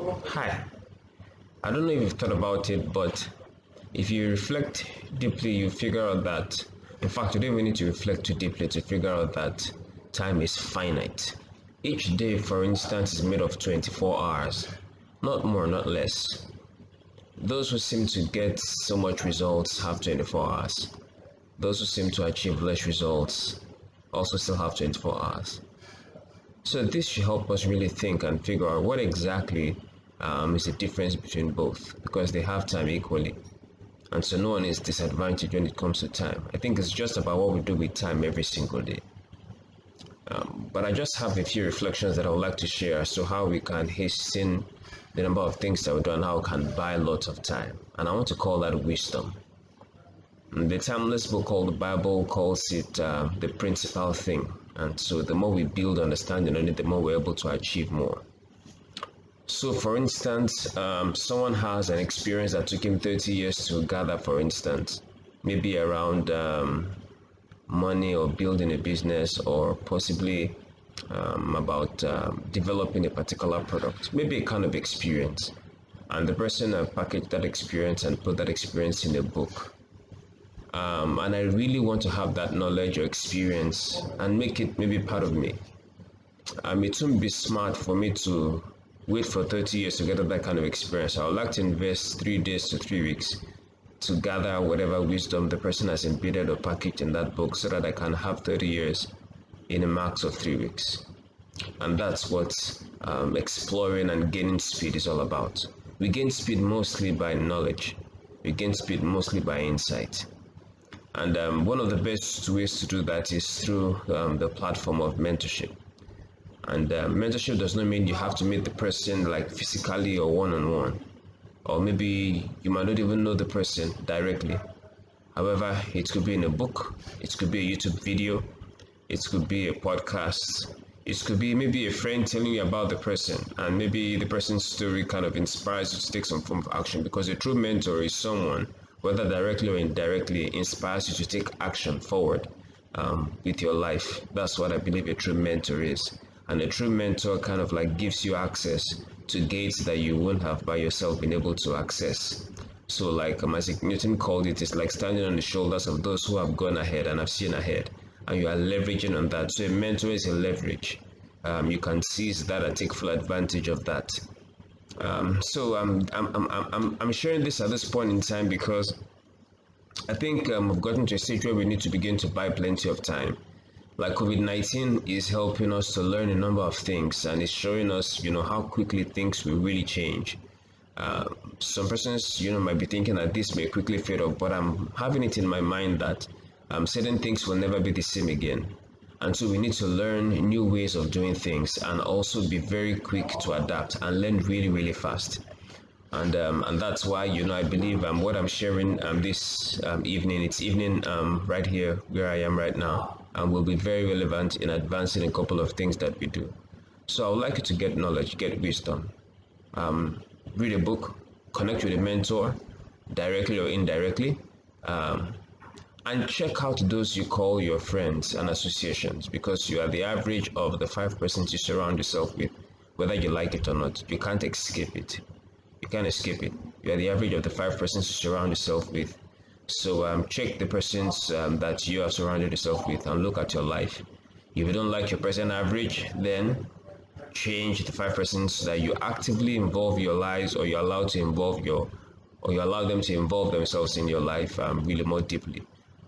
Hi, I don't know if you've thought about it, but if you reflect deeply, you figure out that, in fact, you don't even need to reflect too deeply to figure out that time is finite. Each day, for instance, is made of 24 hours, not more, not less. Those who seem to get so much results have 24 hours. Those who seem to achieve less results also still have 24 hours. So this should help us really think and figure out what exactly is the difference between both, because they have time equally. And so no one is disadvantaged when it comes to time. I think it's just about what we do with time every single day. But I just have a few reflections that I would like to share as to how we can hasten the number of things that we do and how we can buy lots of time. And I want to call that wisdom. The timeless book called the Bible calls it the principal thing. And so the more we build understanding on it, the more we're able to achieve more. So for instance, someone has an experience that took him 30 years to gather, for instance, maybe around money or building a business, or possibly about developing a particular product, maybe a kind of experience. And the person packaged that experience and put that experience in a book. And I really want to have that knowledge or experience and make it maybe part of me. It won't be smart for me to wait for 30 years to get that kind of experience. I would like to invest 3 days to 3 weeks to gather whatever wisdom the person has embedded or packaged in that book so that I can have 30 years in a max of 3 weeks. And that's what exploring and gaining speed is all about. We gain speed mostly by knowledge. We gain speed mostly by insight. And one of the best ways to do that is through the platform of mentorship. And mentorship does not mean you have to meet the person like physically or one-on-one. Or maybe you might not even know the person directly. However, it could be in a book, it could be a YouTube video, it could be a podcast, it could be maybe a friend telling you about the person, and maybe the person's story kind of inspires you to take some form of action, because a true mentor is someone, whether directly or indirectly, inspires you to take action forward with your life. That's what I believe a true mentor is. And a true mentor kind of like gives you access to gates that you wouldn't have by yourself been able to access. So like Isaac Newton called it, it's like standing on the shoulders of those who have gone ahead and have seen ahead, and you are leveraging on that. So a mentor is a leverage. You can seize that and take full advantage of that. I'm sharing this at this point in time because I think we've gotten to a stage where we need to begin to buy plenty of time. Like COVID-19 is helping us to learn a number of things, and it's showing us, how quickly things will really change. Some persons, might be thinking that this may quickly fade off, but I'm having it in my mind that certain things will never be the same again. And so we need to learn new ways of doing things and also be very quick to adapt and learn really, really fast. And that's why, I believe what I'm sharing this evening, it's evening right here where I am right now, and will be very relevant in advancing a couple of things that we do. So I would like you to get knowledge, get wisdom, read a book, connect with a mentor, directly or indirectly, and check out those you call your friends and associations, because you are the average of the 5 persons you surround yourself with, whether you like it or not. You can't escape it. You can't escape it. You are the average of the 5 persons you surround yourself with. So check the persons that you have surrounded yourself with and look at your life. If you don't like your present average, then change the 5 persons that you actively involve your lives, or you allow to involve or you allow them to involve themselves in your life really more deeply.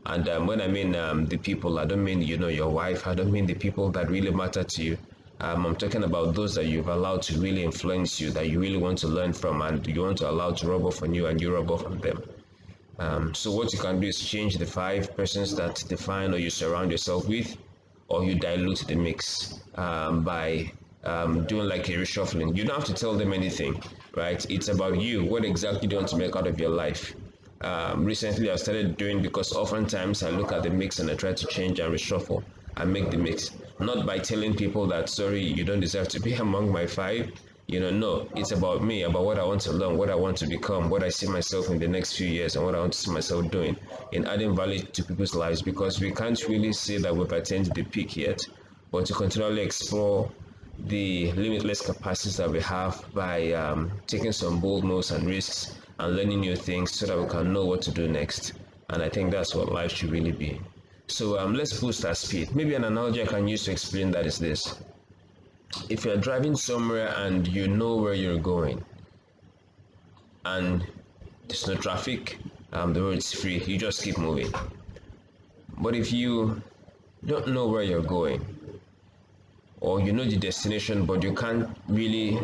And when I mean the people, I don't mean your wife. I don't mean the people that really matter to you. I'm talking about those that you've allowed to really influence you, that you really want to learn from, and you want to allow to rub off on you, and you rub off on them. So what you can do is change the 5 persons that define or you surround yourself with, or you dilute the mix by doing like a reshuffling. You don't have to tell them anything, right? It's about you. What exactly do you want to make out of your life? Recently, I started doing, because oftentimes I look at the mix and I try to change and reshuffle and make the mix. Not by telling people that, sorry, you don't deserve to be among my 5. No, it's about me, about what I want to learn, what I want to become, what I see myself in the next few years, and what I want to see myself doing in adding value to people's lives, because we can't really say that we've attained the peak yet, but to continually explore the limitless capacities that we have by taking some bold moves and risks and learning new things so that we can know what to do next. And I think that's what life should really be. So let's boost our speed. Maybe an analogy I can use to explain that is this. If you're driving somewhere and you know where you're going and there's no traffic, the road is free, you just keep moving. But if you don't know where you're going, or you know the destination but you can't really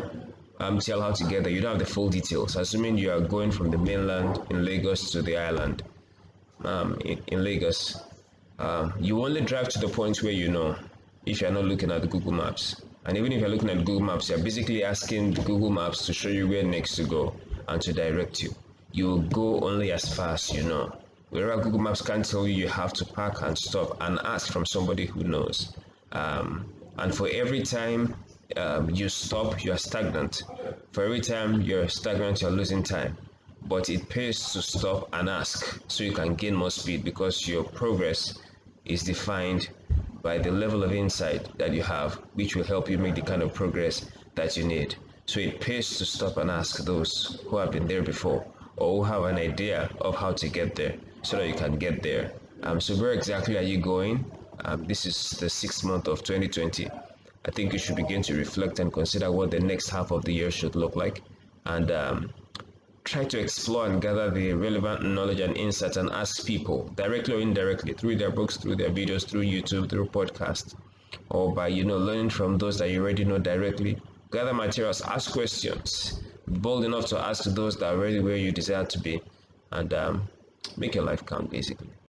tell how to get there, you don't have the full details, assuming you are going from the mainland in Lagos to the island in Lagos, you only drive to the point where you know if you're not looking at the Google Maps. And even if you're looking at Google Maps, you're basically asking the Google Maps to show you where next to go and to direct you. You'll go only as far as you know. Wherever Google Maps can't tell you, you have to park and stop and ask from somebody who knows. And for every time you stop, you're stagnant. For every time you're stagnant, you're losing time. But it pays to stop and ask so you can gain more speed, because your progress is defined by the level of insight that you have, which will help you make the kind of progress that you need. So it pays to stop and ask those who have been there before or who have an idea of how to get there so that you can get there. So where exactly are you going? This is the 6th month of 2020. I think you should begin to reflect and consider what the next half of the year should look like, and try to explore and gather the relevant knowledge and insights and ask people directly or indirectly through their books, through their videos, through YouTube, through podcasts, or by learning from those that you already know directly. Gather materials, ask questions, be bold enough to ask those that are already where you desire to be, and make your life count basically.